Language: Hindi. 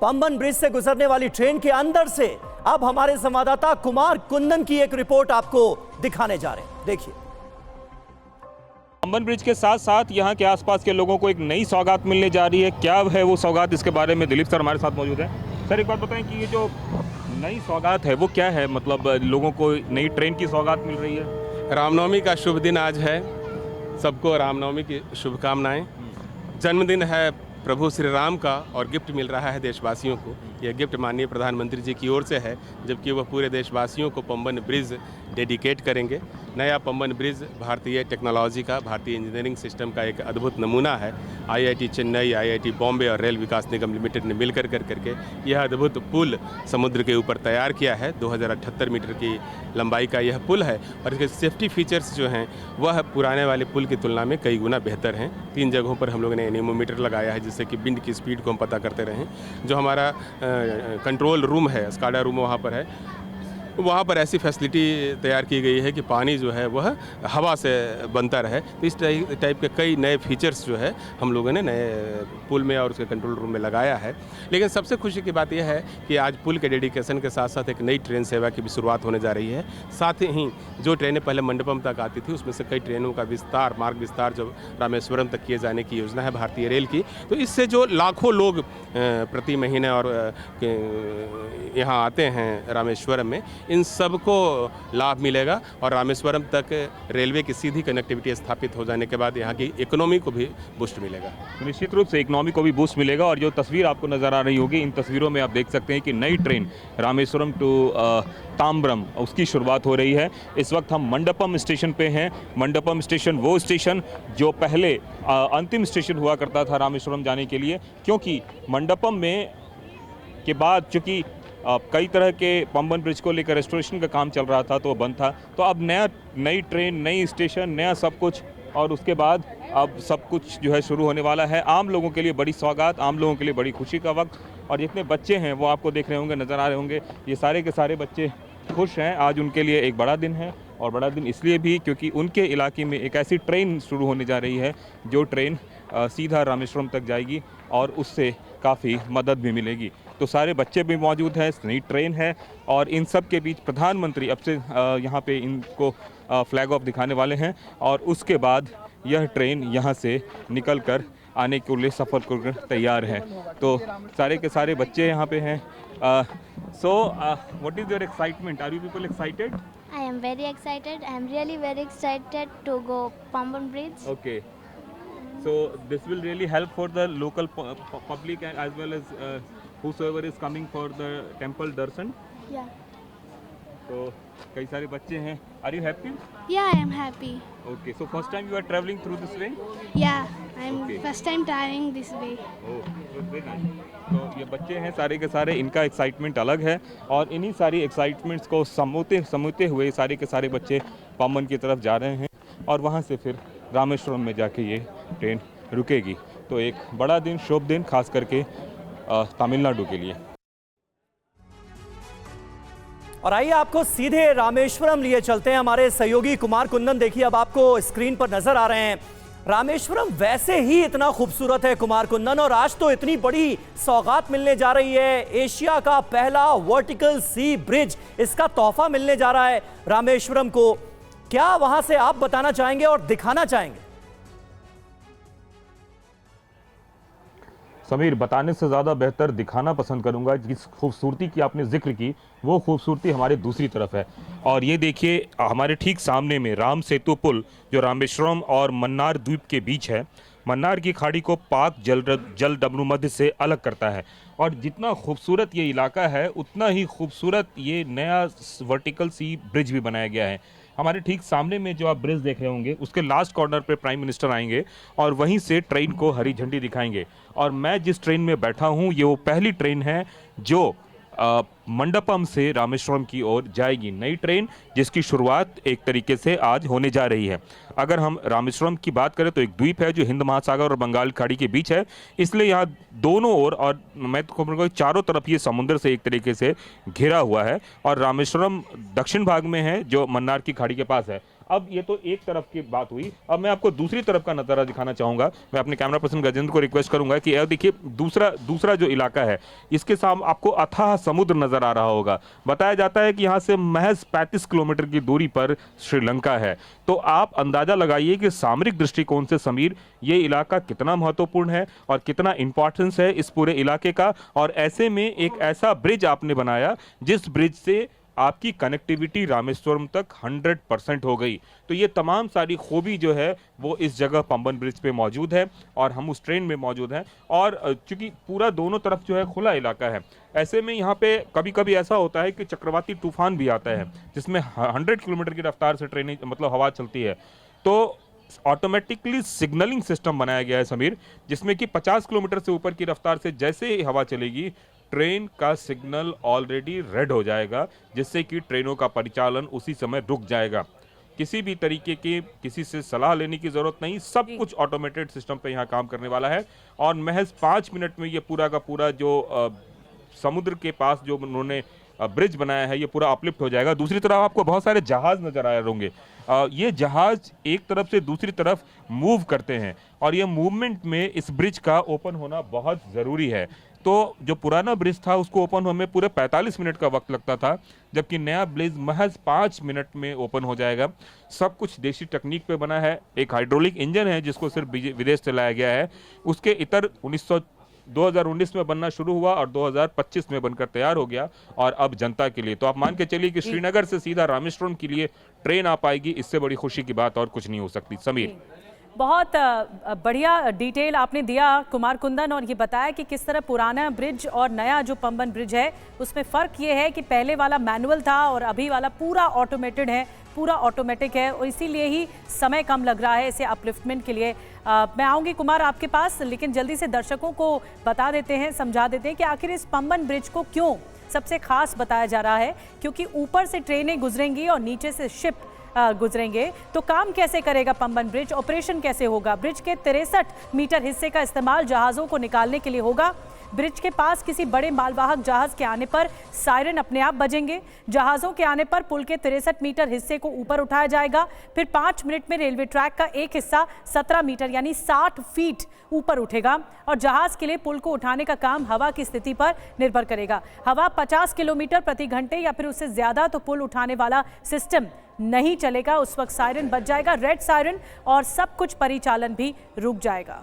पंबन ब्रिज से गुजरने वाली ट्रेन के अंदर से अब हमारे संवाददाता कुमार कुंदन की एक रिपोर्ट आपको दिखाने जा रहे हैं। देखिए, पंबन ब्रिज के साथ साथ यहाँ के आसपास के लोगों को एक नई सौगात मिलने जा रही है। क्या है वो सौगात, इसके बारे में दिलीप सर हमारे साथ मौजूद है। सर, एक बात बताएं कि ये जो नई सौगात है वो क्या है, मतलब लोगों को नई ट्रेन की सौगात मिल रही है। रामनवमी का शुभ दिन आज है, सबको रामनवमी की शुभकामनाएं। जन्मदिन है प्रभु श्री राम का और गिफ्ट मिल रहा है देशवासियों को। यह गिफ्ट माननीय प्रधानमंत्री जी की ओर से है, जबकि वह पूरे देशवासियों को पंबन ब्रिज डेडिकेट करेंगे। नया पंबन ब्रिज भारतीय टेक्नोलॉजी का, भारतीय इंजीनियरिंग सिस्टम का एक अद्भुत नमूना है। आईआईटी चेन्नई, आईआईटी बॉम्बे और रेल विकास निगम लिमिटेड ने मिलकर करके यह अद्भुत पुल समुद्र के ऊपर तैयार किया है। 2078 मीटर की लंबाई का यह पुल है और इसके सेफ्टी फीचर्स जो हैं वह पुराने वाले पुल की तुलना में कई गुना बेहतर हैं। 3 जगहों पर हम लोगों ने एनेमोमीटर लगाया है, जिससे कि विंड की स्पीड को हम पता करते रहें। जो हमारा कंट्रोल रूम है, स्काडा रूम वहाँ पर है, वहाँ पर ऐसी फैसिलिटी तैयार की गई है कि पानी जो है वह हवा से बनता रहे। तो इस टाइप के कई नए फीचर्स जो है हम लोगों ने नए पुल में और उसके कंट्रोल रूम में लगाया है। लेकिन सबसे खुशी की बात यह है कि आज पुल के डेडिकेशन के साथ साथ एक नई ट्रेन सेवा की भी शुरुआत होने जा रही है। साथ ही जो ट्रेनें पहले मंडपम तक आती थी, उसमें से कई ट्रेनों का विस्तार, मार्ग विस्तार जो रामेश्वरम तक किए जाने की योजना है भारतीय रेल की। तो इससे जो लाखों लोग प्रति महीने और यहाँ आते हैं रामेश्वरम में, इन सबको लाभ मिलेगा और रामेश्वरम तक रेलवे की सीधी कनेक्टिविटी स्थापित हो जाने के बाद यहाँ की इकोनॉमी को भी बूस्ट मिलेगा। तो निश्चित रूप से इकोनॉमी को भी बूस्ट मिलेगा। और जो तस्वीर आपको नज़र आ रही होगी, इन तस्वीरों में आप देख सकते हैं कि नई ट्रेन रामेश्वरम टू ताम्बरम उसकी शुरुआत हो रही है। इस वक्त हम मंडपम स्टेशन पे हैं। मंडपम स्टेशन वो स्टेशन जो पहले अंतिम स्टेशन हुआ करता था रामेश्वरम जाने के लिए, क्योंकि मंडपम में के बाद चूँकि कई तरह के पंबन ब्रिज को लेकर रेस्टोरेशन का काम चल रहा था तो वो बंद था। तो अब नई ट्रेन, नई स्टेशन, नया सब कुछ, और उसके बाद अब सब कुछ जो है शुरू होने वाला है। आम लोगों के लिए बड़ी सौगात, आम लोगों के लिए बड़ी खुशी का वक्त। और जितने बच्चे हैं वो आपको देख रहे होंगे, नज़र आ रहे होंगे, ये सारे के सारे बच्चे खुश हैं। आज उनके लिए एक बड़ा दिन है, और बड़ा दिन इसलिए भी क्योंकि उनके इलाके में एक ऐसी ट्रेन शुरू होने जा रही है जो ट्रेन सीधा रामेश्वरम तक जाएगी और उससे काफ़ी मदद भी मिलेगी। तो सारे बच्चे भी मौजूद हैं, नई ट्रेन है, और इन सब के बीच प्रधानमंत्री अब से यहाँ पे इनको फ्लैग ऑफ दिखाने वाले हैं। और उसके बाद यह ट्रेन यहाँ से निकल कर आने के लिए सफ़र कर तैयार है। तो सारे के सारे बच्चे यहाँ पे हैं। So what is your excitement? Are you people excited? I am very excited. I am really very excited to go Pamban Bridge. Okay. So this will really help for the local public as well as whosoever is coming for the temple darshan. Yeah. तो कई सारे बच्चे हैं। Are you happy? Yeah, I am happy. Okay. So first time you are traveling through this way? Yeah, I am Okay. first time traveling this way. Oh, very nice. तो ये बच्चे हैं सारे के सारे, इनका एक्साइटमेंट अलग है, और इन्हीं सारी एक्साइटमेंट्स को समूते हुए सारे के सारे बच्चे पंबन की तरफ जा रहे हैं, और वहाँ से फिर रामेश्वरम में जाके ये ट्रेन रुकेगी। तो एक बड़ा दिन, शुभ दिन, खास करके तमिलनाडु के लिए। और आइए आपको सीधे रामेश्वरम लिए चलते हैं। हमारे सहयोगी कुमार कुंदन, देखिए अब आपको स्क्रीन पर नजर आ रहे हैं। रामेश्वरम वैसे ही इतना खूबसूरत है कुमार कुंदन, और आज तो इतनी बड़ी सौगात मिलने जा रही है। एशिया का पहला वर्टिकल सी ब्रिज, इसका तोहफा मिलने जा रहा है रामेश्वरम को। क्या वहां से आप बताना चाहेंगे और दिखाना चाहेंगे? समीर, बताने से ज़्यादा बेहतर दिखाना पसंद करूंगा। जिस खूबसूरती की आपने जिक्र की, वो खूबसूरती हमारे दूसरी तरफ है। और ये देखिए, हमारे ठीक सामने में राम सेतु पुल जो रामेश्वरम और मन्नार द्वीप के बीच है, मन्नार की खाड़ी को पाक जल डमरूमध्य से अलग करता है। और जितना खूबसूरत ये इलाका है, उतना ही खूबसूरत ये नया वर्टिकल सी ब्रिज भी बनाया गया है। हमारे ठीक सामने में जो आप ब्रिज देख रहे होंगे, उसके लास्ट कॉर्नर पे प्राइम मिनिस्टर आएंगे और वहीं से ट्रेन को हरी झंडी दिखाएंगे। और मैं जिस ट्रेन में बैठा हूँ, ये वो पहली ट्रेन है जो मंडपम से रामेश्वरम की ओर जाएगी। नई ट्रेन जिसकी शुरुआत एक तरीके से आज होने जा रही है। अगर हम रामेश्वरम की बात करें तो एक द्वीप है जो हिंद महासागर और बंगाल खाड़ी के बीच है, इसलिए यहाँ दोनों ओर, और मैं तो कहूँगा चारों तरफ ये समुद्र से एक तरीके से घिरा हुआ है। और रामेश्वरम दक्षिण भाग में है जो मन्नार की खाड़ी के पास है, अब ये तो एक तरफ की बात हुई, अब मैं आपको दूसरी तरफ का नज़ारा दिखाना चाहूँगा। मैं अपने कैमरा पर्सन गजेंद्र को रिक्वेस्ट करूँगा कि यह देखिए दूसरा जो इलाका है, इसके सामने आपको अथाह समुद्र नज़र आ रहा होगा। बताया जाता है कि यहाँ से महज 35 किलोमीटर की दूरी पर श्रीलंका है। तो आप अंदाज़ा लगाइए कि सामरिक दृष्टिकोण से समीर, ये इलाका कितना महत्वपूर्ण है और कितना इंपॉर्टेंस है इस पूरे इलाके का। और ऐसे में एक ऐसा ब्रिज आपने बनाया जिस ब्रिज से आपकी कनेक्टिविटी रामेश्वरम तक 100% हो गई। तो ये तमाम सारी खूबी जो है वो इस जगह पंबन ब्रिज पे मौजूद है और हम उस ट्रेन में मौजूद हैं। और चूंकि पूरा दोनों तरफ जो है खुला इलाका है, ऐसे में यहाँ पे कभी कभी ऐसा होता है कि चक्रवाती तूफान भी आता है जिसमें 100 किलोमीटर की रफ्तार से ट्रेनें मतलब हवा चलती है। तो ऑटोमेटिकली सिग्नलिंग सिस्टम बनाया गया है समीर, जिसमें कि 50 किलोमीटर से ऊपर की रफ्तार से जैसे ही हवा चलेगी ट्रेन का सिग्नल ऑलरेडी रेड हो जाएगा, जिससे कि ट्रेनों का परिचालन उसी समय रुक जाएगा। किसी भी तरीके की किसी से सलाह लेने की जरूरत नहीं, सब कुछ ऑटोमेटेड सिस्टम पे यहाँ काम करने वाला है। और महज 5 मिनट में ये पूरा का पूरा जो समुद्र के पास जो उन्होंने ब्रिज बनाया है ये पूरा अपलिफ्ट हो जाएगा। दूसरी तरफ आपको बहुत सारे जहाज नजर आ रहे होंगे। ये जहाज एक तरफ से दूसरी तरफ मूव करते हैं और ये मूवमेंट में इस ब्रिज का ओपन होना बहुत ज़रूरी है। तो जो पुराना ब्रिज था उसको ओपन होने में पूरे 45 मिनट का वक्त लगता था, जबकि नया ब्रिज महज 5 मिनट में ओपन हो जाएगा। सब कुछ देसी टेक्निक पे बना है। एक हाइड्रोलिक इंजन है जिसको सिर्फ विदेश से लाया गया है। उसके इतर 2019 में बनना शुरू हुआ और 2025 में बनकर तैयार हो गया और अब जनता के लिए। तो आप मान के चलिए कि श्रीनगर से सीधा रामेश्वरम के लिए ट्रेन आ पाएगी। इससे बड़ी खुशी की बात और कुछ नहीं हो सकती। समीर, बहुत बढ़िया डिटेल आपने दिया कुमार कुंदन, और ये बताया कि किस तरह पुराना ब्रिज और नया जो पंबन ब्रिज है उसमें फ़र्क ये है कि पहले वाला मैनुअल था और अभी वाला पूरा ऑटोमेटेड है, पूरा ऑटोमेटिक है, और इसीलिए ही समय कम लग रहा है इसे अपलिफ्टमेंट के लिए। मैं आऊँगी कुमार आपके पास, लेकिन जल्दी से दर्शकों को बता देते हैं, समझा देते हैं कि आखिर इस पंबन ब्रिज को क्यों सबसे खास बताया जा रहा है। क्योंकि ऊपर से ट्रेनें गुजरेंगी और नीचे से शिप गुजरेंगे। तो काम कैसे करेगा पंबन ब्रिज, ऑपरेशन कैसे होगा? ब्रिज के 63 मीटर हिस्से का इस्तेमाल जहाज़ों को निकालने के लिए होगा। ब्रिज के पास किसी बड़े मालवाहक जहाज के आने पर सायरन अपने आप बजेंगे। जहाज़ों के आने पर पुल के 63 मीटर हिस्से को ऊपर उठाया जाएगा। फिर 5 मिनट में रेलवे ट्रैक का एक हिस्सा 17 मीटर यानी 60 फीट ऊपर उठेगा। और जहाज के लिए पुल को उठाने का काम हवा की स्थिति पर निर्भर करेगा। हवा 50 किलोमीटर प्रति घंटे या फिर उससे ज़्यादा तो पुल उठाने वाला सिस्टम नहीं चलेगा। उस वक्त सायरन बज जाएगा, रेड सायरन, और सब कुछ परिचालन भी रुक जाएगा।